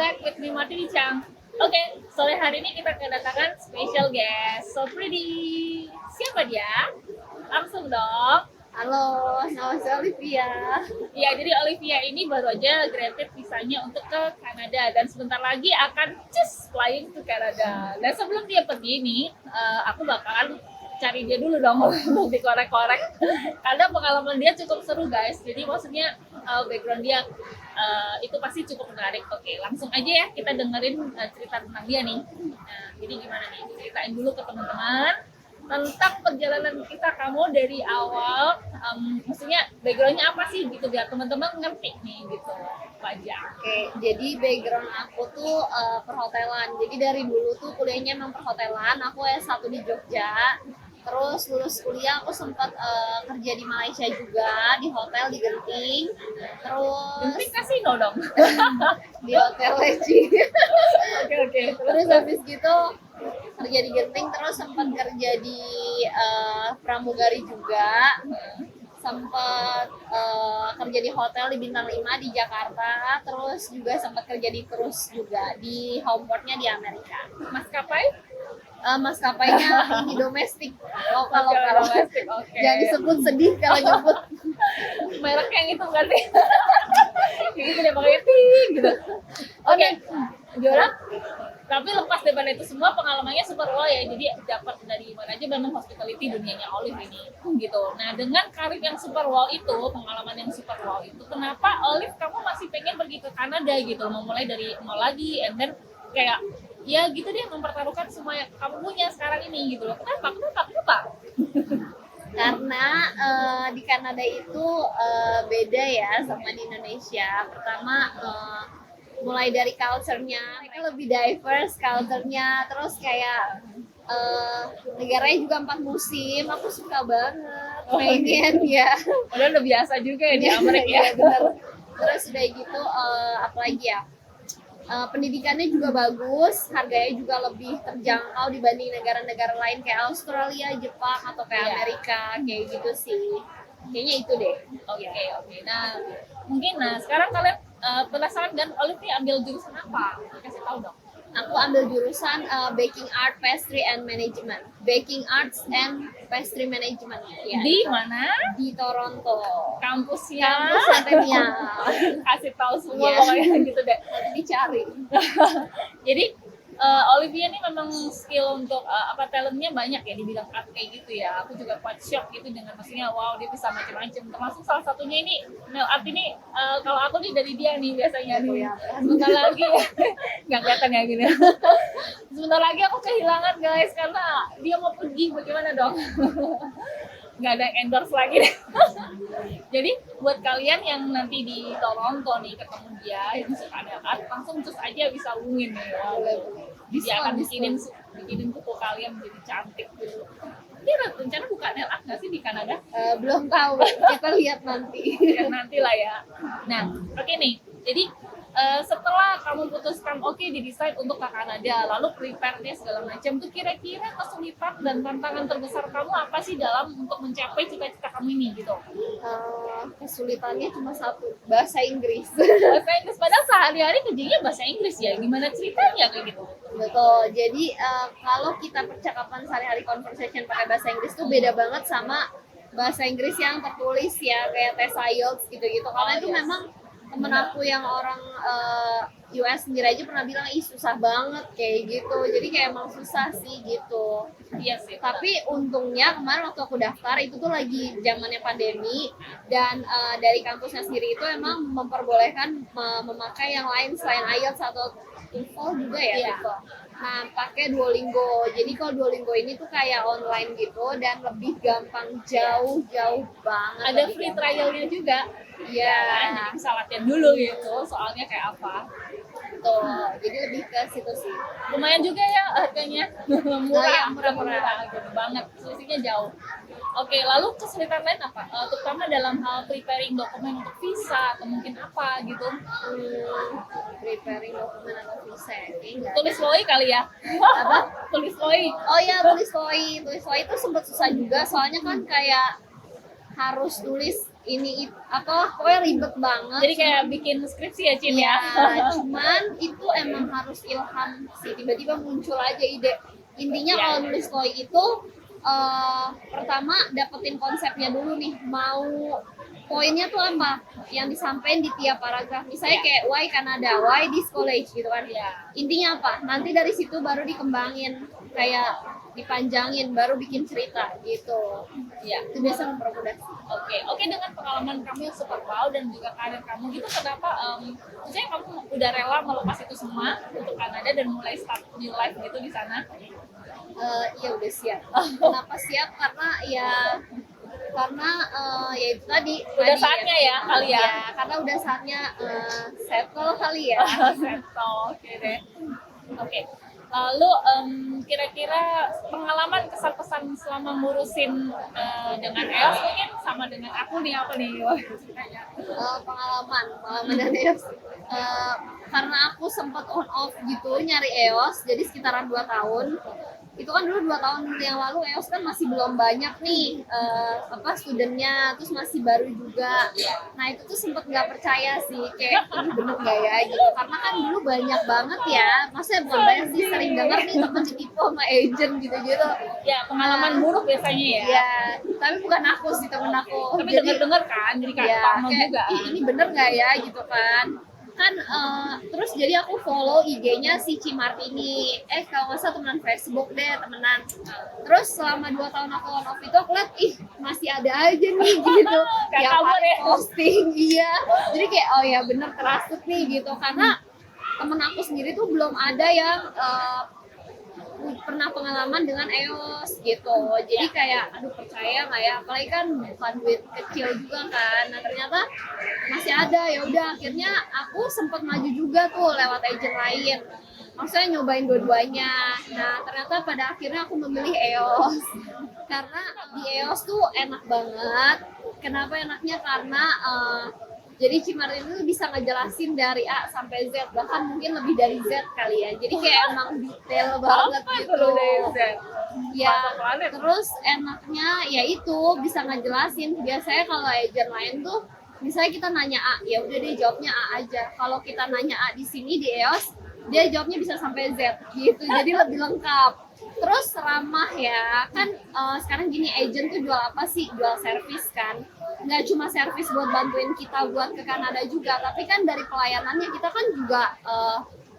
back with me Martini Chang. Oke, sore hari ini kita kedatangan special guest, so pretty. Siapa dia? Langsung dong. Halo, nama saya Olivia. Ya, jadi Olivia ini baru aja granted visanya untuk ke Kanada dan sebentar lagi akan flying to Kanada. Dan sebelum dia pergi nih, aku bakalan cari dia dulu dong untuk dikorek-korek karena pengalaman dia cukup seru guys. Jadi maksudnya background dia itu pasti cukup menarik. Oke, langsung aja ya kita dengerin cerita tentang dia nih. Nah, jadi gimana nih? Ceritain dulu ke teman-teman tentang perjalanan kita kamu dari awal, maksudnya backgroundnya apa sih gitu biar teman-teman ngerti nih gitu aja. Oke, jadi background aku tuh perhotelan. Jadi dari dulu tuh kuliahnya memang perhotelan. Aku S1 di Jogja. Terus lulus kuliah aku sempat kerja di Malaysia juga di hotel di Genting. Terus Genting kasino dong. di hotel Leci. Oke. Terus habis gitu kerja di Genting, terus sempat kerja di pramugari juga. Sempat kerja di hotel di Bintang 5 di Jakarta, terus juga sempat kerja di cruise juga di homeportnya di Amerika. Maskapai? Maskapainya ini domestik, lokal. Domestik, oke. Jangan disebut, sedih kalau nyebut. Merek yang itu nggak sih? Gitu deh pakai ting gitu. Oke, Jola. Tapi lepas daripada itu semua pengalamannya super wow ya. Jadi dapat dari mana aja memang hospitality dunianya Olive ini gitu. Nah, dengan karir yang super wow itu, pengalaman yang super wow itu, kenapa Olive kamu masih pengen pergi ke Kanada gitu? Mau mulai dari nol lagi and then kayak ya gitu deh mempertaruhkan semua yang kamu punya sekarang ini gitu loh. Kenapa? Karena di Kanada itu beda ya sama di Indonesia. Pertama mulai dari culture-nya, mereka lebih diverse culture-nya, terus kayak negaranya juga 4 musim. Aku suka banget, pengen ya. Udah biasa juga ya di Amerika ya. Iya, bener. Terus udah gitu apalagi ya, pendidikannya juga bagus, harganya juga lebih terjangkau dibanding negara-negara lain kayak Australia, Jepang, atau kayak Amerika, kayak gitu sih. Kayaknya itu deh. Oke. Nah, mungkin sekarang kalian penasaran kan Olive ambil jurusan apa? Kasih tahu dong. Aku ambil jurusan Baking Art, Pastry and Management. Baking Arts and Pastry Management. Ya, Di mana? di Toronto. Kampusnya. Kampus Centennial. Kasih tahu semua Iya. pokoknya gitu deh. Nanti dicari. Jadi Olivia ini memang skill untuk talentnya banyak ya di bidang art kayak gitu ya. Aku juga quite shock gitu dengan maksudnya wow dia bisa macam-macam. Termasuk salah satunya ini nail art ini kalau aku nih dari dia nih biasanya nih. Sebentar lagi nggak kelihatan ya gini. Sebentar lagi aku kehilangan guys karena dia mau pergi bagaimana dong? Nggak ada endorse lagi deh. Jadi buat kalian yang nanti di Toronto nih ketemu dia yang suka nail art langsung terus aja bisa hubungin nih. Dia akan bikinin kuku kalian menjadi cantik gitu. Dia rencana buka nail art nggak sih di Kanada? Belum tahu, kita lihat nanti. Ya nanti lah ya. Nah, oke nih. Jadi setelah kamu putuskan oke didesain untuk ke Kanada, lalu prepare-nya segala macam tuh kira-kira kesulitan dan tantangan terbesar kamu apa sih dalam untuk mencapai cita-cita kamu ini gitu? Kesulitannya cuma satu, bahasa Inggris. Bahasa Inggris padahal sehari-hari kerjanya bahasa Inggris ya. Gimana ceritanya kayak gitu? Betul. Jadi kalau kita percakapan sehari-hari conversation pakai bahasa Inggris tuh beda banget sama bahasa Inggris yang tertulis ya kayak tes IELTS gitu-gitu. Karena itu memang temen aku yang orang US sendiri aja pernah bilang ih susah banget kayak gitu. Jadi kayak emang susah sih gitu. Iya sih. Tapi untungnya kemarin waktu aku daftar itu tuh lagi zamannya pandemi dan dari kampusnya sendiri itu emang memperbolehkan memakai yang lain selain IELTS atau TOEFL juga ya gitu. Nah, pakai Duolingo. Jadi kalau Duolingo ini tuh kayak online gitu dan lebih gampang jauh banget. Ada free trial-nya juga. Iya. Jadi bisa latihan dulu gitu, soalnya kayak apa. Tuh, jadi lebih ke situ sih. Lumayan juga ya harganya. Murah murah. gitu banget. Selisihnya jauh. Oke, lalu kesulitan lain apa? Terutama dalam hal preparing dokumen untuk visa atau mungkin apa gitu. Preparing dokumen atau visa enggak. Tulis LOI kali ya. Apa? Tulis LOI. Oh iya, tulis LOI itu sempat susah juga soalnya kan kayak harus tulis pokoknya ribet banget. Jadi kayak bikin skripsi ya Cin ya. Cuman itu harus ilham sih, tiba-tiba muncul aja ide. Intinya Iya. kalau nulis koi itu pertama dapetin konsepnya dulu nih, mau poinnya tuh apa yang disampaikan di tiap paragraf. Misalnya Iya. kayak why Canada, why this college gitu kan. Iya. Intinya apa? Nanti dari situ baru dikembangin, kayak dipanjangin, baru bikin cerita gitu. Iya. Itu biasa mempermudah. Oke, dengan pengalaman kamu yang super wow dan juga karir kamu gitu, kenapa maksudnya kamu udah rela melepas itu semua untuk Kanada dan mulai start new life gitu di sana? Ya udah siap. Kenapa siap? Karena ya itu tadi. Udah saatnya ya kali ya. Karena udah saatnya settle kali ya. Settle, oke deh. Oke. Lalu kira-kira pengalaman kesan-pesan selama ngurusin dengan EOS mungkin sama dengan aku nih apa nih? Wah, ceritanya. Pengalaman dan EOS. Karena aku sempat on off gitu nyari EOS, jadi sekitaran 2 tahun. Itu kan dulu 2 tahun yang lalu EOS kan masih belum banyak nih studentnya, terus masih baru juga. Nah itu tuh sempet nggak percaya sih, kayak ini bener nggak ya gitu, karena kan dulu banyak banget ya, maksudnya bukan banyak sih, sering denger nih temen ditipu sama agent gitu-gitu. Ya, pengalaman buruk biasanya ya. Ya, tapi bukan aku sih, temen aku. Tapi Jadi, dengar-dengar kan, jadi kayak ya, parno kayak, juga. "Ih, ini bener nggak ya gitu kan. Terus jadi aku follow IG-nya si Cimartini. Kalau nggak salah temenan Facebook deh, temenan. Terus selama 2 tahun aku on off itu aku liat, ih masih ada aja nih gitu. Kayak Yang kabar ya. posting, iya. Jadi kayak oh ya bener terasuk nih gitu. Karena temen aku sendiri tuh belum ada yang pernah pengalaman dengan EOS gitu, jadi kayak aduh percaya nggak ya, apalagi kan bukan duit kecil juga kan. Nah ternyata masih ada. Ya udah akhirnya aku sempat maju juga tuh lewat agent lain, maksudnya nyobain dua-duanya. Nah ternyata pada akhirnya aku memilih EOS karena di EOS tuh enak banget. Kenapa enaknya? Karena jadi Cimartin itu bisa ngejelasin dari A sampai Z, bahkan mungkin lebih dari Z kali ya. Jadi kayak emang detail banget Apa gitu. tuh dari Z? Ya, Bahasa planet. terus enaknya ya itu bisa ngejelasin. Biasanya kalau agent lain tuh, misalnya kita nanya A, ya udah dia jawabnya A aja. Kalau kita nanya A di sini di EOS, dia jawabnya bisa sampai Z gitu. Jadi lebih lengkap. Terus ramah ya, kan sekarang gini, agent tuh jual apa sih? Jual servis kan. Nggak cuma servis buat bantuin kita buat ke Kanada juga, tapi kan dari pelayanannya kita kan juga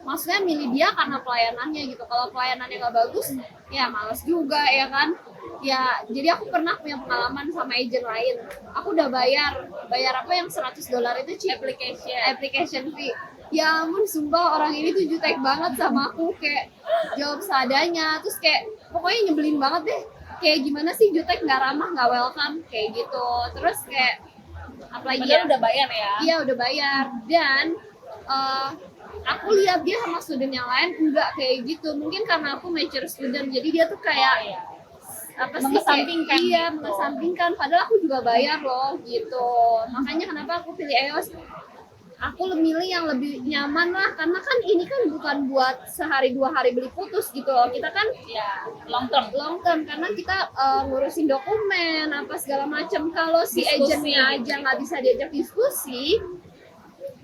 maksudnya milih dia karena pelayanannya gitu. Kalau pelayanannya nggak bagus, ya males juga ya kan. Ya, jadi aku pernah punya pengalaman sama agent lain. Aku udah bayar apa yang $100 itu Ci? Application fee. Ya ampun, sumpah orang ini tuh jutek banget sama aku, kayak jawab seadanya, terus kayak pokoknya nyebelin banget deh. Kayak gimana sih jutek, nggak ramah, nggak welcome kayak gitu. Terus kayak apalagi Padahal ya? udah bayar ya. Iya udah bayar. Dan aku lihat dia sama student yang lain enggak kayak gitu. Mungkin karena aku mature student, jadi dia tuh kayak Iya. apa sih, Mengesampingkan kayak, iya gitu. mengesampingkan, padahal aku juga bayar loh gitu. Makanya kenapa aku pilih EOS, aku milih yang lebih nyaman lah, karena kan ini kan bukan buat sehari 2 hari beli putus gitu loh. Kita kan Ya, long term. karena kita ngurusin dokumen apa segala macam. Kalau si Diskusi. agentnya aja nggak bisa diajak diskusi,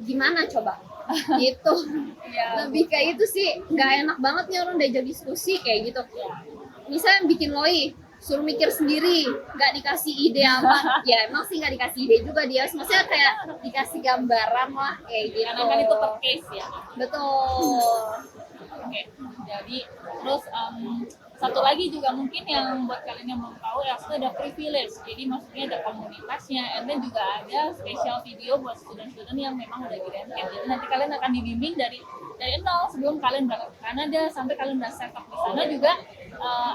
gimana coba gitu. Ya. Lebih kayak itu sih, nggak enak banget nih orang diajak diskusi kayak gitu. Misalnya bikin LOI, suruh mikir sendiri, nggak dikasih ide apa. Ya emang sih nggak dikasih ide juga dia, maksudnya kayak dikasih gambaran lah kayak gitu. Karena kan itu per case ya. Betul. Oke, jadi terus satu lagi juga mungkin yang buat kalian yang belum tahu, EOS itu ada privilege, jadi maksudnya ada komunitasnya, and then juga ada special video buat student-student yang memang udah granted. Jadi nanti kalian akan dibimbing dari nol sebelum kalian berangkat ke Kanada sampai kalian udah set up di sana juga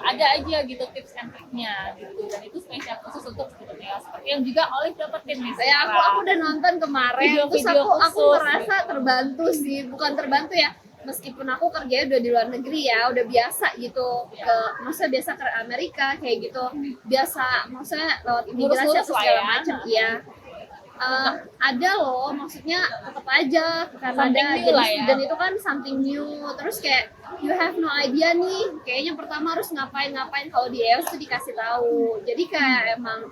ada aja gitu tips and triknya gitu, dan itu spesial khusus untuk student EOS seperti yang juga Olive dapetin nih. Ya aku udah nonton kemarin, terus Video-video aku khusus merasa terbantu sih, bukan terbantu ya, meskipun aku kerjanya udah di luar negeri ya, udah biasa gitu, maksudnya biasa ke Amerika kayak gitu, biasa maksudnya lewat imigrasi Ngurus-ngurus atau lah segala ya. macam. Iya. Ada loh, maksudnya tetap aja karena Something ada new jadi lah ya. student itu kan something new. Terus kayak you have no idea nih, kayaknya pertama harus ngapain kalau di EOS tuh dikasih tahu. Jadi kayak emang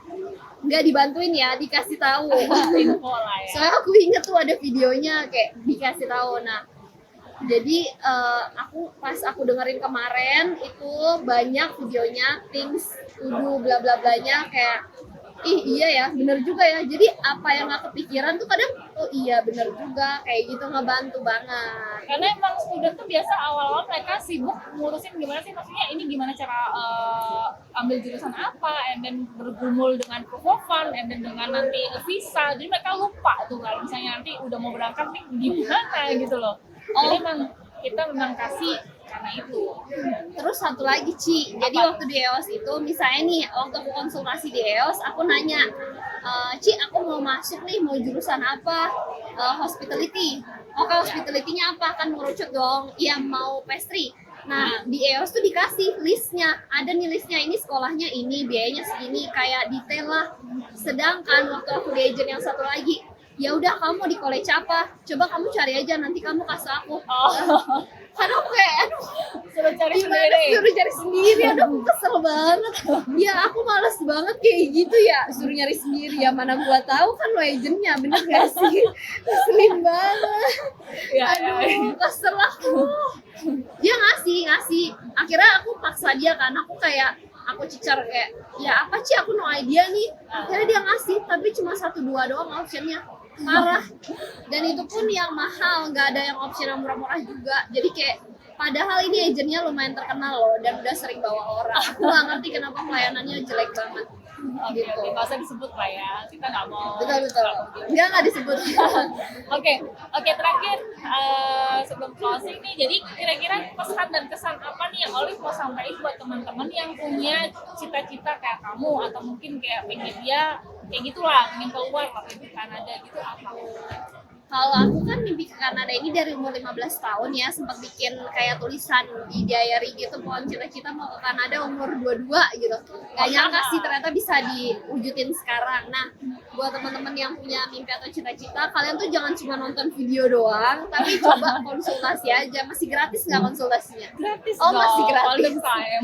nggak dibantuin ya, dikasih tahu. Info lah ya. Soalnya aku inget tuh ada videonya kayak dikasih tahu. Nah Jadi aku dengerin kemarin itu banyak videonya things to bla bla blanya kayak ih iya ya bener juga ya, jadi apa yang nggak kepikiran tuh kadang oh iya bener juga kayak gitu, ngebantu banget. Karena emang student tuh biasa awal-awal mereka sibuk ngurusin gimana sih, maksudnya ini gimana cara ambil jurusan apa, and then bergumul dengan proof of fund, and then dengan nanti visa, jadi mereka lupa tuh kalau misalnya nanti udah mau berangkat nih gimana gitu loh. Jadi emang kita memang kasih karena itu. Terus satu lagi Ci, jadi waktu di EOS itu misalnya nih waktu aku konsultasi di EOS aku nanya, Ci aku mau masuk nih mau jurusan apa, hospitality. Oke, hospitality-nya apa? Kan ngerucut dong. Iya mau pastry. Nah di EOS tuh dikasih listnya, ada nih listnya, ini sekolahnya ini, biayanya segini, kayak detail lah. Sedangkan waktu aku di agent yang satu lagi, ya udah kamu di college apa? Coba kamu cari aja, nanti kamu kasih aku. Karena aku kayak aduh Suruh cari gimana sendiri. suruh cari sendiri, aduh aku kesel banget ya, aku males banget kayak gitu ya, suruh nyari sendiri ya, mana gua tahu kan lo agentnya, bener gak sih? Keselin banget. Ya, Aduh kesel aku. Dia ngasih akhirnya aku paksa dia kan, aku kayak aku cicar kayak ya apa sih, aku no idea nih. Akhirnya dia ngasih tapi cuma 1-2 doang optionnya, parah. Dan itu pun yang mahal, nggak ada yang opsi yang murah-murah juga. Jadi kayak padahal ini agentnya lumayan terkenal loh dan udah sering bawa orang. Aku nggak ngerti kenapa pelayanannya jelek banget. Oke, nggak usah disebut lah ya, kita nggak mau. Betul. Nggak disebut. Oke, terakhir sebelum closing nih, jadi kira-kira pesan dan kesan apa nih yang Olive mau sampaikan buat teman-teman yang punya cita-cita kayak kamu, atau mungkin kayak pengen dia kayak gitulah, pengen keluar lah ke Kanada gitu, apa? Kalau aku kan mimpi ke Kanada ini dari umur 15 tahun ya, sempat bikin kayak tulisan di diary gitu, pohon cita-cita mau ke Kanada umur 22 gitu. Gak nyangka sih ternyata bisa diwujudin sekarang. Nah, buat teman-teman yang punya mimpi atau cita-cita, kalian tuh jangan cuma nonton video doang, tapi coba konsultasi aja. Masih gratis nggak konsultasinya? Gratis Oh, dong, masih all the gratis. time.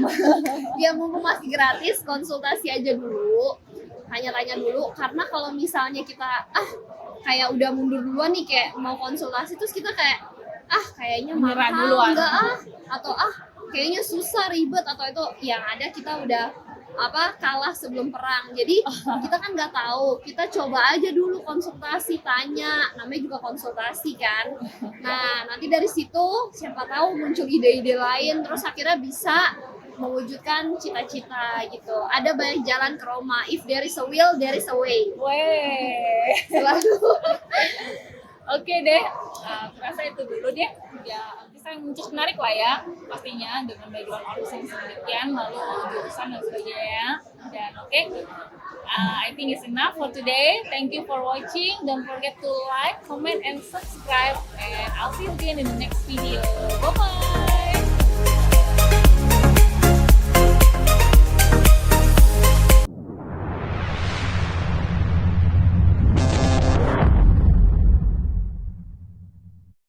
Ya mumpung masih gratis, konsultasi aja dulu. Tanya-tanya dulu, karena kalau misalnya kita kayak udah mundur duluan nih, kayak mau konsultasi terus kita kayak kayaknya Menyerah mahal duluan. enggak atau kayaknya susah ribet, atau itu yang ada kita udah kalah sebelum perang. Jadi kita kan nggak tahu, kita coba aja dulu konsultasi, tanya, namanya juga konsultasi kan. Nah nanti dari situ siapa tahu muncul ide-ide lain, terus akhirnya bisa mewujudkan cita-cita gitu. Ada banyak jalan ke Roma. If there is a will, there is a way. Weh. Selalu. Oke deh, aku rasa itu dulu deh. Ya, bisa yang cukup menarik lah ya, pastinya dengan background Olive yang sedemikian, lalu jurusan dan sebagainya. Dan I think it's enough for today. Thank you for watching. Don't forget to like, comment, and subscribe. And I'll see you again in the next video. Bye bye.